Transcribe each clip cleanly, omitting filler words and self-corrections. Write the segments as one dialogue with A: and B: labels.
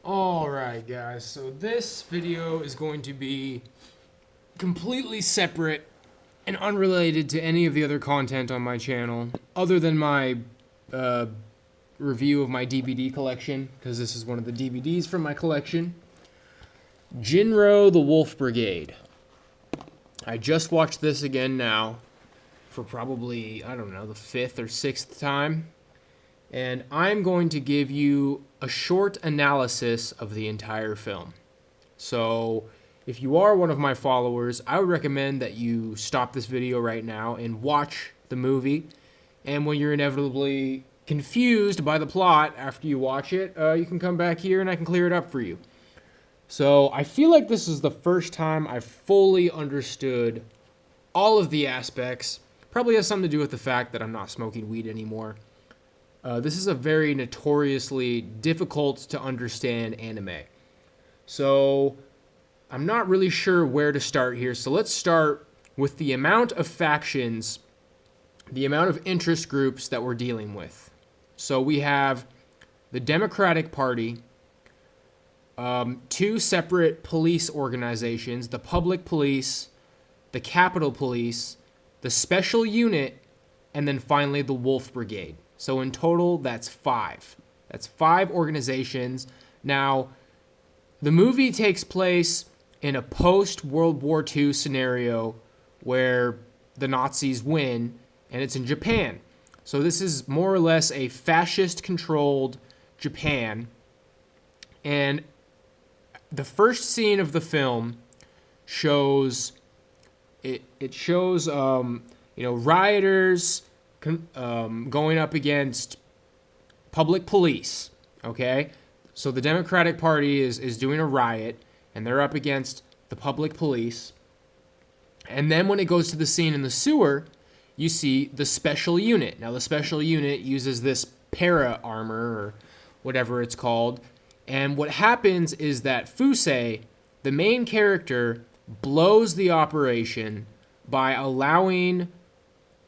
A: Alright guys, so this video is going to be completely separate and unrelated to any of the other content on my channel, other than my review of my DVD collection, because this is one of the DVDs from my collection. Jin-Roh the Wolf Brigade. I just watched this again now for probably, I don't know, the 5th or 6th time. And I'm going to give you a short analysis of the entire film. So if you are one of my followers, I would recommend that you stop this video right now and watch the movie. And when you're inevitably confused by the plot after you watch it, you can come back here and I can clear it up for you. So I feel like this is the first time I've fully understood all of the aspects. Probably has something to do with the fact that I'm not smoking weed anymore. This is a very notoriously difficult to understand anime. So I'm not really sure where to start here. So let's start with the amount of factions, the amount of interest groups that we're dealing with. So we have the Democratic Party, 2 separate police organizations, the Public Police, the Capitol Police, the Special Unit, and then finally the Wolf Brigade. So in total, that's 5. That's 5 organizations. Now, the movie takes place in a post-World War II scenario where the Nazis win, and it's in Japan. So this is more or less a fascist-controlled Japan. And the first scene of the film shows, it shows, rioters going up against public police, okay? So the Democratic Party is doing a riot, and they're up against the public police. And then when it goes to the scene in the sewer, you see the Special Unit. Now, the Special Unit uses this para armor, or whatever it's called, and what happens is that Fusei, the main character, blows the operation by allowing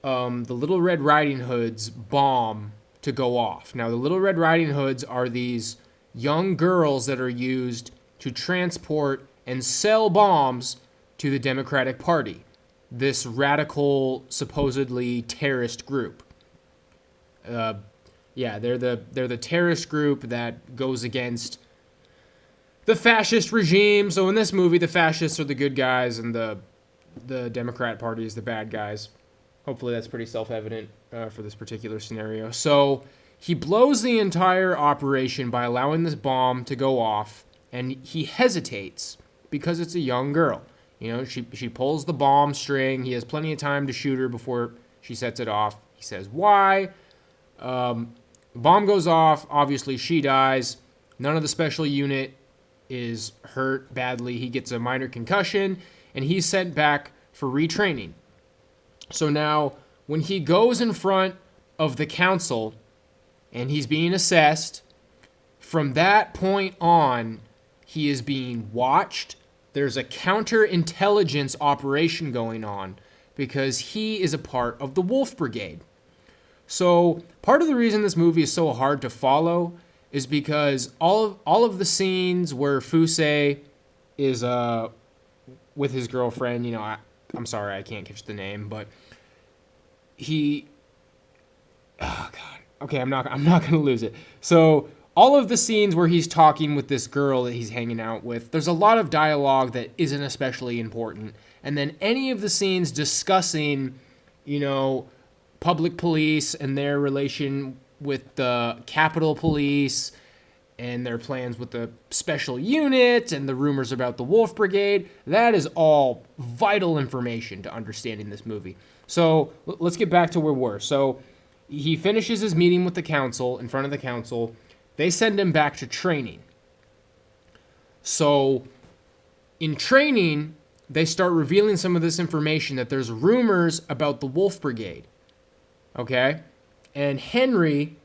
A: the Little Red Riding Hood's bomb to go off. Now, the Little Red Riding Hoods are these young girls that are used to transport and sell bombs to the Democratic Party, this radical, supposedly terrorist group. They're the terrorist group that goes against the fascist regime. So in this movie, the fascists are the good guys and the Democrat Party is the bad guys. Hopefully that's pretty self-evident for this particular scenario. So he blows the entire operation by allowing this bomb to go off, and he hesitates because it's a young girl. You know, she pulls the bomb string. He has plenty of time to shoot her before she sets it off. He says, why? Bomb goes off. Obviously, she dies. None of the Special Unit is hurt badly. He gets a minor concussion, and he's sent back for retraining. So now, when he goes in front of the council and he's being assessed, from that point on, he is being watched. There's a counterintelligence operation going on because he is a part of the Wolf Brigade. So part of the reason this movie is so hard to follow is because all of the scenes where Fusei is with his girlfriend, I'm sorry, I can't catch the name, but oh God, okay, I'm not gonna lose it. So all of the scenes where he's talking with this girl that he's hanging out with, there's a lot of dialogue that isn't especially important. And then any of the scenes discussing, public police and their relation with the Capitol Police and their plans with the Special Unit and the rumors about the Wolf Brigade, that is all vital information to understanding this movie. So let's get back to where we were. So he finishes his meeting with the council, in front of the council. They send him back to training. So in training, they start revealing some of this information that there's rumors about the Wolf Brigade. Okay? And Henry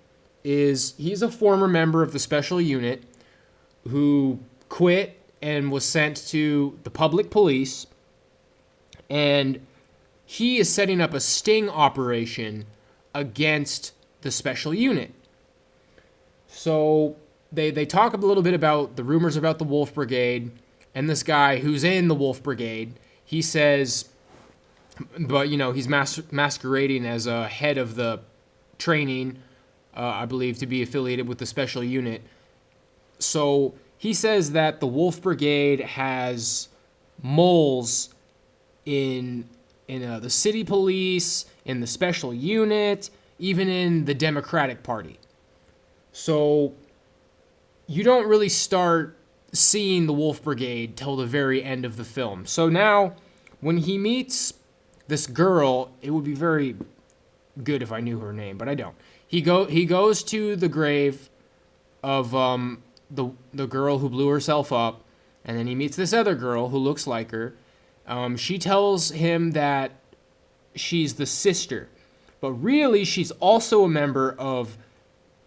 A: he's a former member of the Special Unit who quit and was sent to the public police, and he is setting up a sting operation against the Special Unit. So they talk a little bit about the rumors about the Wolf Brigade, and this guy who's in the Wolf Brigade, he says, but he's masquerading as a head of the training, I believe, to be affiliated with the special unit. So he says that the Wolf Brigade has moles in the city police, in the special unit, even in the Democratic Party. So you don't really start seeing the Wolf Brigade till the very end of the film. So now, when he meets this girl, it would be very good if I knew her name, but I don't. He goes to the grave of the girl who blew herself up, and then he meets this other girl who looks like her. She tells him that she's the sister, but really she's also a member of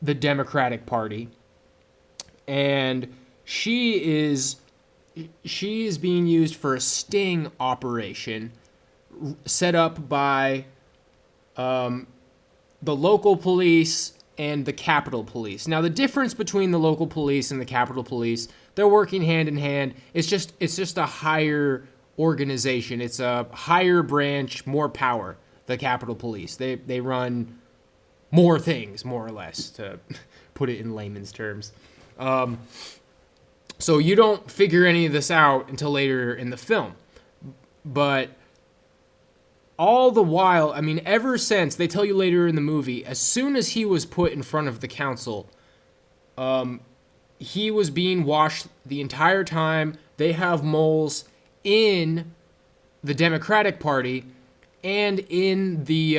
A: the Democratic Party, and she is being used for a sting operation set up by the local police and the Capitol Police. Now, the difference between the local police and the Capitol Police, they're working hand in hand. It's just a higher organization. It's a higher branch, more power. The Capitol Police. They run more things, more or less, to put it in layman's terms. So you don't figure any of this out until later in the film. But all the while, I mean, ever since, they tell you later in the movie, as soon as he was put in front of the council, he was being watched the entire time. They have moles in the Democratic Party and in the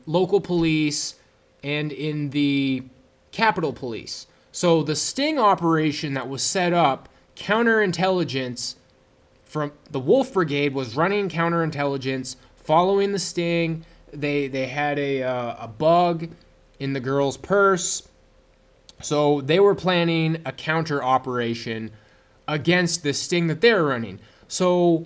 A: local police and in the Capitol Police. So the sting operation that was set up, counterintelligence from the Wolf Brigade was running counterintelligence, following the sting. They had a bug in the girl's purse. So they were planning a counter operation against the sting that they're running. So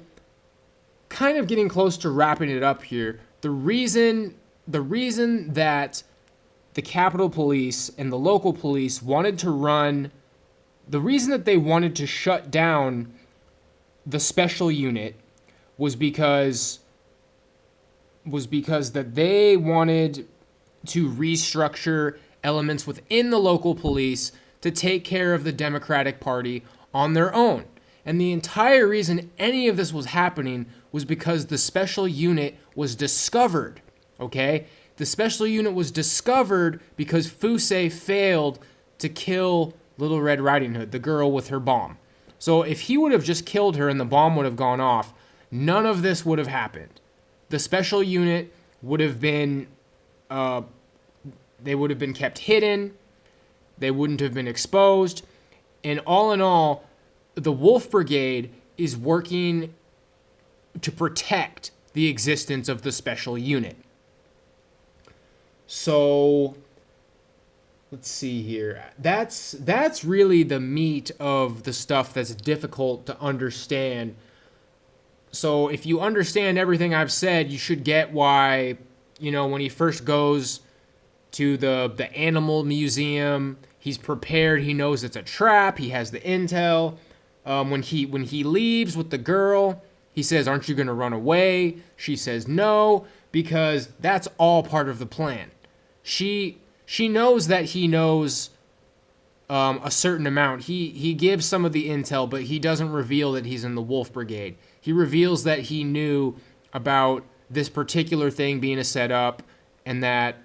A: kind of getting close to wrapping it up here, the reason that the Capitol Police and the local police wanted to run, the reason that they wanted to shut down the special unit was because that they wanted to restructure elements within the local police to take care of the Democratic Party on their own. And the entire reason any of this was happening was because the special unit was discovered, okay? The special unit was discovered because Fusei failed to kill Little Red Riding Hood, the girl with her bomb. So if he would have just killed her and the bomb would have gone off, none of this would have happened. The special unit would have been, they would have been kept hidden. They wouldn't have been exposed. And all in all, the Wolf Brigade is working to protect the existence of the special unit. So let's see here. That's really the meat of the stuff that's difficult to understand. So if you understand everything I've said, you should get why, when he first goes to the animal museum, he's prepared. He knows it's a trap. He has the intel. When he leaves with the girl, he says, "Aren't you going to run away?" She says no, because that's all part of the plan. She knows that he knows a certain amount. He gives some of the intel, but he doesn't reveal that he's in the Wolf Brigade. He reveals that he knew about this particular thing being a setup, and that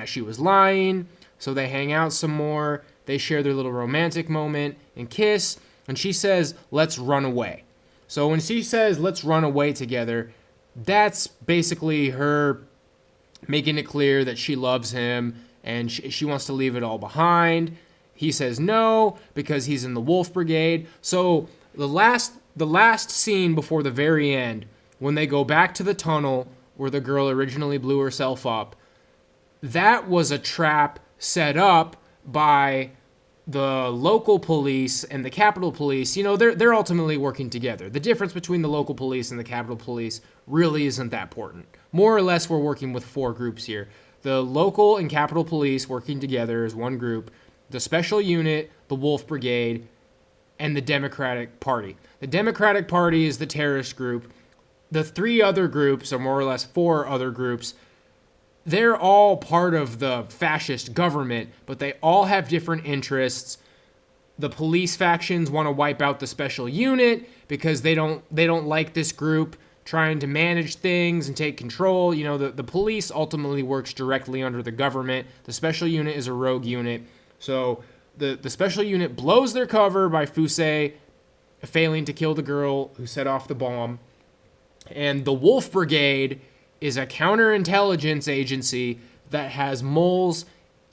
A: she was lying. So they hang out some more. They share their little romantic moment and kiss. And she says, "Let's run away." So when she says, "Let's run away together," that's basically her making it clear that she loves him and she wants to leave it all behind. He says no because he's in the Wolf Brigade. So the last scene before the very end, when they go back to the tunnel where the girl originally blew herself up, that was a trap set up by the local police and the Capitol Police. They're ultimately working together. The difference between the local police and the Capitol Police really isn't that important. More or less, we're working with four groups here. The local and Capitol Police working together as one group. the Special Unit, the Wolf Brigade, and the Democratic Party. The Democratic Party is the terrorist group. The three other groups, or more or less four other groups, they're all part of the fascist government, but they all have different interests. The police factions want to wipe out the Special Unit because they don't like this group trying to manage things and take control. You know, the police ultimately works directly under the government. The Special Unit is a rogue unit. So the Special Unit blows their cover by Fusei failing to kill the girl who set off the bomb. And the Wolf Brigade is a counterintelligence agency that has moles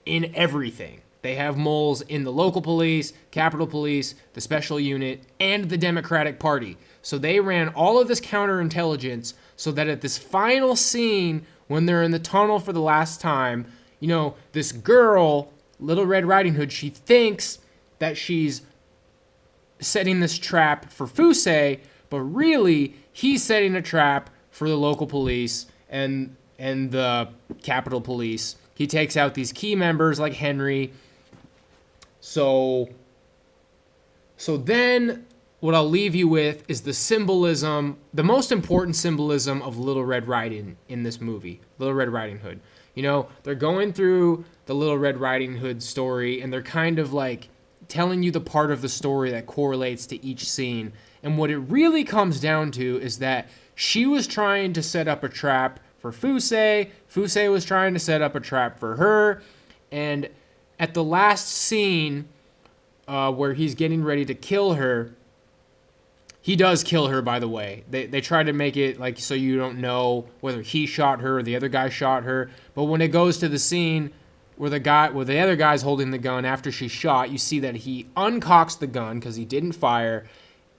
A: in everything. They have moles in the local police, Capitol Police, the Special Unit, and the Democratic Party. So they ran all of this counterintelligence so that at this final scene, when they're in the tunnel for the last time, you know, this girl, Little Red Riding Hood, she thinks that she's setting this trap for Fusei, but really, he's setting a trap for the local police and the Capitol Police. He takes out these key members like Henry. So then what I'll leave you with is the symbolism, the most important symbolism of Little Red Riding in this movie, Little Red Riding Hood. You know, they're going through the Little Red Riding Hood story, and they're kind of like telling you the part of the story that correlates to each scene. And what it really comes down to is that she was trying to set up a trap for Fusei. Fusei was trying to set up a trap for her. And at the last scene where he's getting ready to kill her, he does kill her, by the way. They try to make it like so you don't know whether he shot her or the other guy shot her. But when it goes to the scene where the other guy's holding the gun after she's shot, you see that he uncocks the gun because he didn't fire.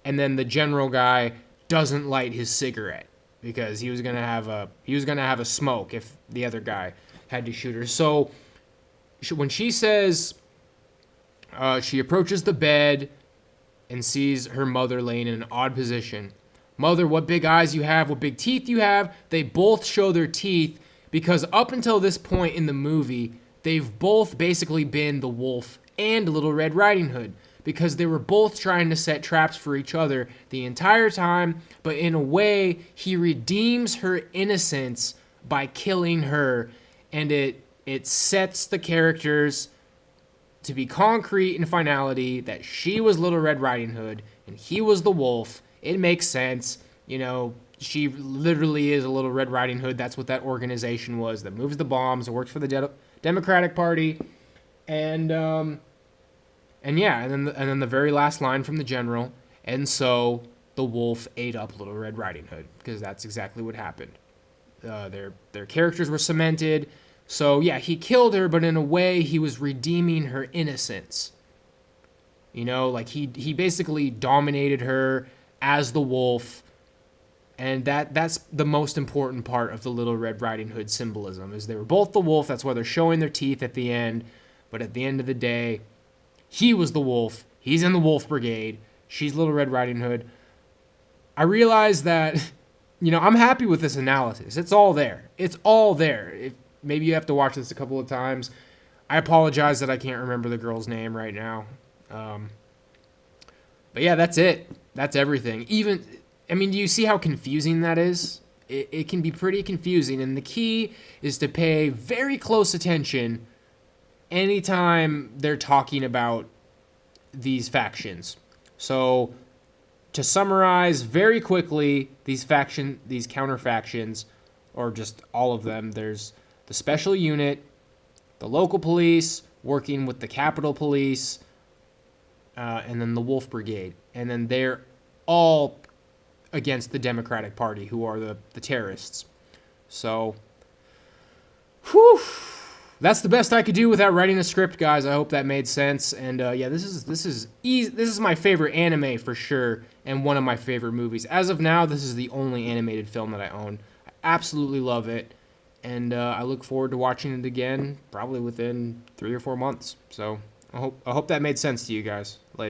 A: And then the general guy doesn't light his cigarette because he was gonna have a smoke if the other guy had to shoot her. So when she says she approaches the bed and sees her mother laying in an odd position. Mother, what big eyes you have, what big teeth you have. They both show their teeth because up until this point in the movie, they've both basically been the wolf and Little Red Riding Hood, because they were both trying to set traps for each other the entire time, but in a way, he redeems her innocence by killing her, and it sets the characters to be concrete in finality that she was Little Red Riding Hood and he was the wolf. It makes sense. You know, she literally is a Little Red Riding Hood. That's what that organization was that moves the bombs. It works for the Democratic Party. And then the very last line from the general, and so the wolf ate up Little Red Riding Hood, because that's exactly what happened. Their characters were cemented. So yeah, he killed her, but in a way he was redeeming her innocence. You know, like he basically dominated her as the wolf, and that's the most important part of the Little Red Riding Hood symbolism, is they were both the wolf. That's why they're showing their teeth at the end. But at the end of the day, he was the wolf. He's in the Wolf Brigade. She's Little Red Riding Hood. I realize that, you know, I'm happy with this analysis. It's all there. It's all there. Maybe you have to watch this a couple of times. I apologize that I can't remember the girl's name right now. But yeah, that's it. That's everything. Do you see how confusing that is? It can be pretty confusing, and the key is to pay very close attention anytime they're talking about these factions. So, to summarize very quickly, these counter factions, or just all of them, there's the Special Unit, the local police working with the Capitol Police, and then the Wolf Brigade. And then they're all against the Democratic Party, who are the terrorists. So, whew. That's the best I could do without writing a script, guys. I hope that made sense. And yeah, this is my favorite anime for sure, and one of my favorite movies. As of now, this is the only animated film that I own. I absolutely love it, and I look forward to watching it again, probably within 3 or 4 months. So I hope that made sense to you guys. Later.